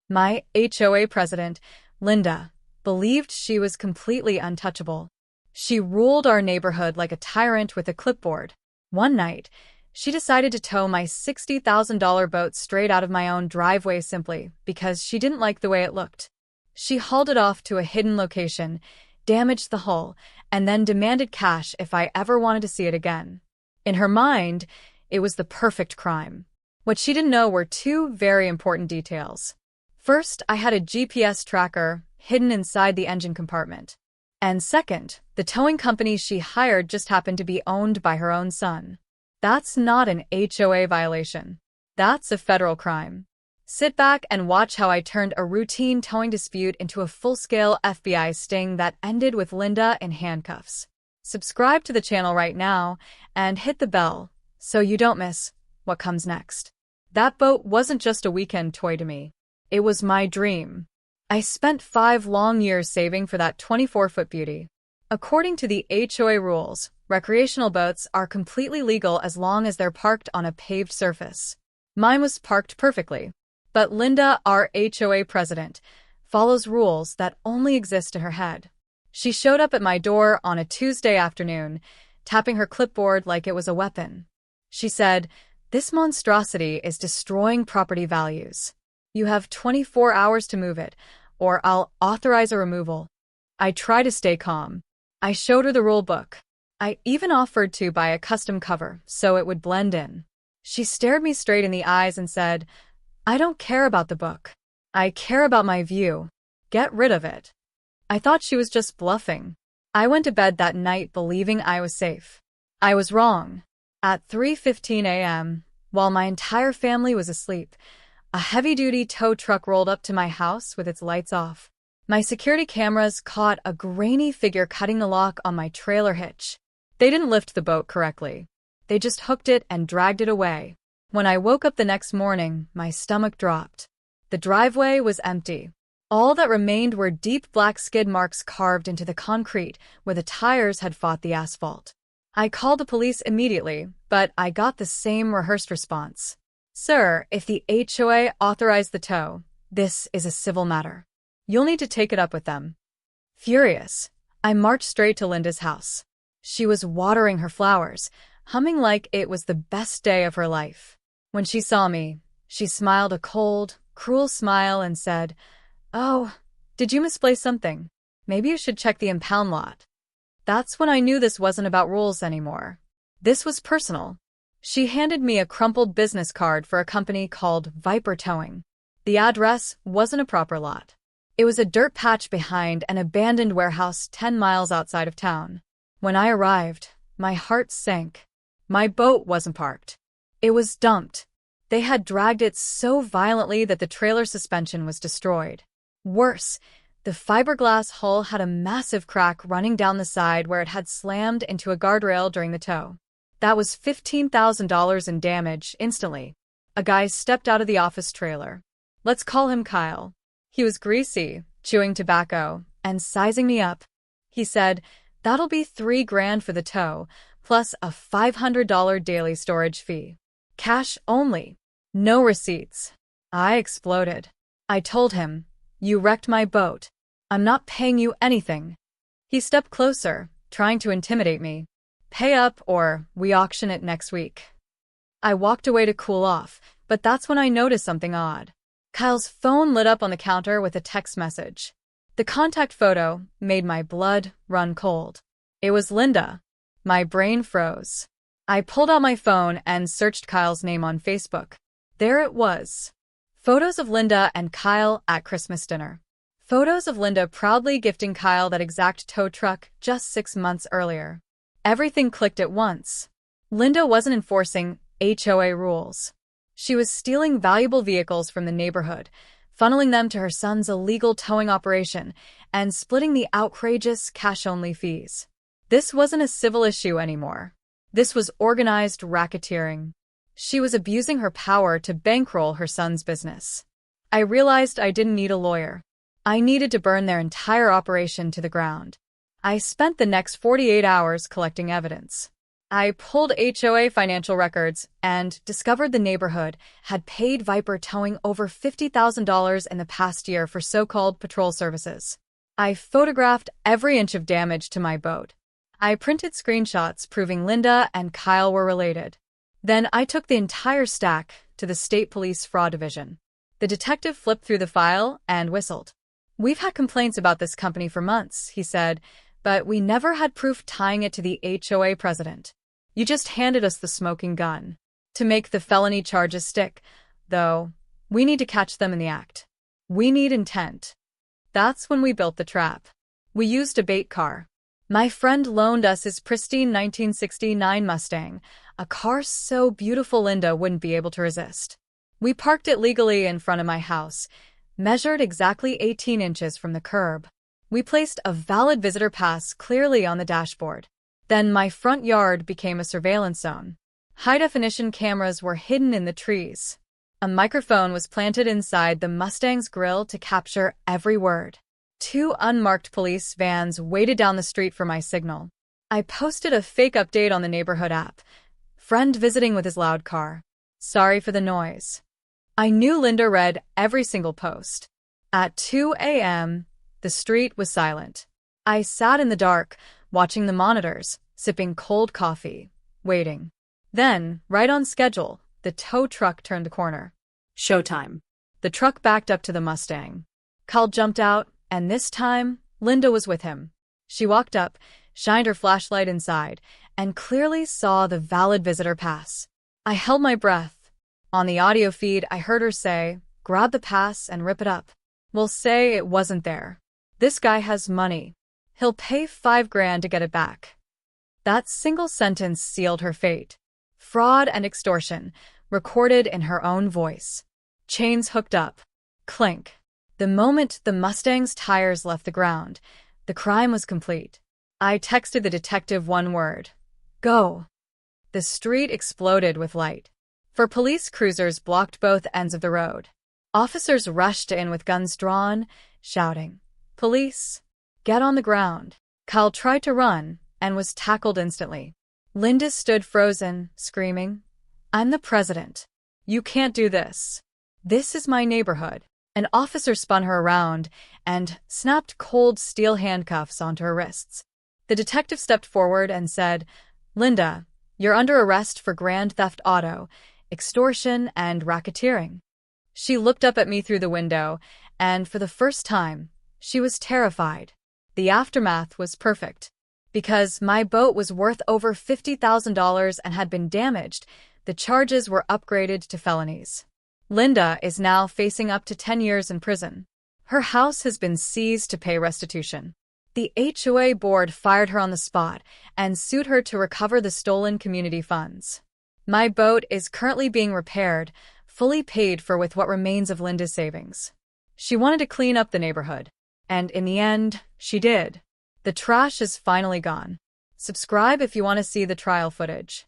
My HOA president, Linda, believed she was completely untouchable. She ruled our neighborhood like a tyrant with a clipboard. One night, she decided to tow my $60,000 boat straight out of my own driveway simply because she didn't like the way it looked. She hauled it off to a hidden location, damaged the hull, and then demanded cash if I ever wanted to see it again. In her mind, it was the perfect crime. What she didn't know were two very important details. First, I had a GPS tracker hidden inside the engine compartment. And second, the towing company she hired just happened to be owned by her own son. That's not an HOA violation. That's a federal crime. Sit back and watch how I turned a routine towing dispute into a full-scale FBI sting that ended with Linda in handcuffs. Subscribe to the channel right now and hit the bell so you don't miss what comes next. That boat wasn't just a weekend toy to me. It was my dream. I spent 5 long years saving for that 24-foot beauty. According to the HOA rules, recreational boats are completely legal as long as they're parked on a paved surface. Mine was parked perfectly. But Linda, our HOA president, follows rules that only exist in her head. She showed up at my door on a Tuesday afternoon, tapping her clipboard like it was a weapon. She said, "This monstrosity is destroying property values. You have 24 hours to move it, or I'll authorize a removal." I tried to stay calm. I showed her the rule book. I even offered to buy a custom cover so it would blend in. She stared me straight in the eyes and said, "I don't care about the book. I care about my view. Get rid of it." I thought she was just bluffing. I went to bed that night believing I was safe. I was wrong. At 3:15 a.m., while my entire family was asleep, a heavy-duty tow truck rolled up to my house with its lights off. My security cameras caught a grainy figure cutting the lock on my trailer hitch. They didn't lift the boat correctly. They just hooked it and dragged it away. When I woke up the next morning, my stomach dropped. The driveway was empty. All that remained were deep black skid marks carved into the concrete where the tires had fought the asphalt. I called the police immediately, but I got the same rehearsed response. "Sir, if the HOA authorized the tow, this is a civil matter. You'll need to take it up with them." Furious, I marched straight to Linda's house. She was watering her flowers, humming like it was the best day of her life. When she saw me, she smiled a cold, cruel smile and said, "Oh, did you misplace something? Maybe you should check the impound lot." That's when I knew this wasn't about rules anymore. This was personal. She handed me a crumpled business card for a company called Viper Towing. The address wasn't a proper lot. It was a dirt patch behind an abandoned warehouse 10 miles outside of town. When I arrived, my heart sank. My boat wasn't parked. It was dumped. They had dragged it so violently that the trailer suspension was destroyed. Worse, the fiberglass hull had a massive crack running down the side where it had slammed into a guardrail during the tow. That was $15,000 in damage instantly. A guy stepped out of the office trailer. Let's call him Kyle. He was greasy, chewing tobacco, and sizing me up. He said, "That'll be $3,000 for the tow, plus a $500 daily storage fee. Cash only. No receipts." I exploded. I told him, "You wrecked my boat. I'm not paying you anything." He stepped closer, trying to intimidate me. "Pay up or we auction it next week." I walked away to cool off, but that's when I noticed something odd. Kyle's phone lit up on the counter with a text message. The contact photo made my blood run cold. It was Linda. My brain froze. I pulled out my phone and searched Kyle's name on Facebook. There it was. Photos of Linda and Kyle at Christmas dinner. Photos of Linda proudly gifting Kyle that exact tow truck just 6 months earlier. Everything clicked at once. Linda wasn't enforcing HOA rules. She was stealing valuable vehicles from the neighborhood, funneling them to her son's illegal towing operation, and splitting the outrageous cash-only fees. This wasn't a civil issue anymore. This was organized racketeering. She was abusing her power to bankroll her son's business. I realized I didn't need a lawyer. I needed to burn their entire operation to the ground. I spent the next 48 hours collecting evidence. I pulled HOA financial records and discovered the neighborhood had paid Viper Towing over $50,000 in the past year for so-called patrol services. I photographed every inch of damage to my boat. I printed screenshots proving Linda and Kyle were related. Then I took the entire stack to the State Police Fraud Division. The detective flipped through the file and whistled. "We've had complaints about this company for months," he said, "but we never had proof tying it to the HOA president. You just handed us the smoking gun. To make the felony charges stick, though, we need to catch them in the act. We need intent." That's when we built the trap. We used a bait car. My friend loaned us his pristine 1969 Mustang, a car so beautiful Linda wouldn't be able to resist. We parked it legally in front of my house, measured exactly 18 inches from the curb. We placed a valid visitor pass clearly on the dashboard. Then my front yard became a surveillance zone. High-definition cameras were hidden in the trees. A microphone was planted inside the Mustang's grille to capture every word. 2 unmarked police vans waited down the street for my signal. I posted a fake update on the neighborhood app. "Friend visiting with his loud car. Sorry for the noise." I knew Linda read every single post. At 2 a.m., the street was silent. I sat in the dark, watching the monitors, sipping cold coffee, waiting. Then, right on schedule, the tow truck turned the corner. Showtime. The truck backed up to the Mustang. Kyle jumped out, and this time, Linda was with him. She walked up, shined her flashlight inside, and clearly saw the valid visitor pass. I held my breath. On the audio feed, I heard her say, "Grab the pass and rip it up. We'll say it wasn't there. This guy has money. He'll pay $5,000 to get it back." That single sentence sealed her fate. Fraud and extortion, recorded in her own voice. Chains hooked up. Clink. The moment the Mustang's tires left the ground, the crime was complete. I texted the detective one word. "Go." The street exploded with light. 4 police cruisers blocked both ends of the road. Officers rushed in with guns drawn, shouting, "Police, get on the ground." Kyle tried to run and was tackled instantly. Linda stood frozen, screaming, "I'm the president. You can't do this. This is my neighborhood." An officer spun her around and snapped cold steel handcuffs onto her wrists. The detective stepped forward and said, "Linda, you're under arrest for grand theft auto, extortion, and racketeering." She looked up at me through the window, and for the first time, she was terrified. The aftermath was perfect. Because my boat was worth over $50,000 and had been damaged, the charges were upgraded to felonies. Linda is now facing up to 10 years in prison. Her house has been seized to pay restitution. The HOA board fired her on the spot and sued her to recover the stolen community funds. My boat is currently being repaired, fully paid for with what remains of Linda's savings. She wanted to clean up the neighborhood, and in the end, she did. The trash is finally gone. Subscribe if you want to see the trial footage.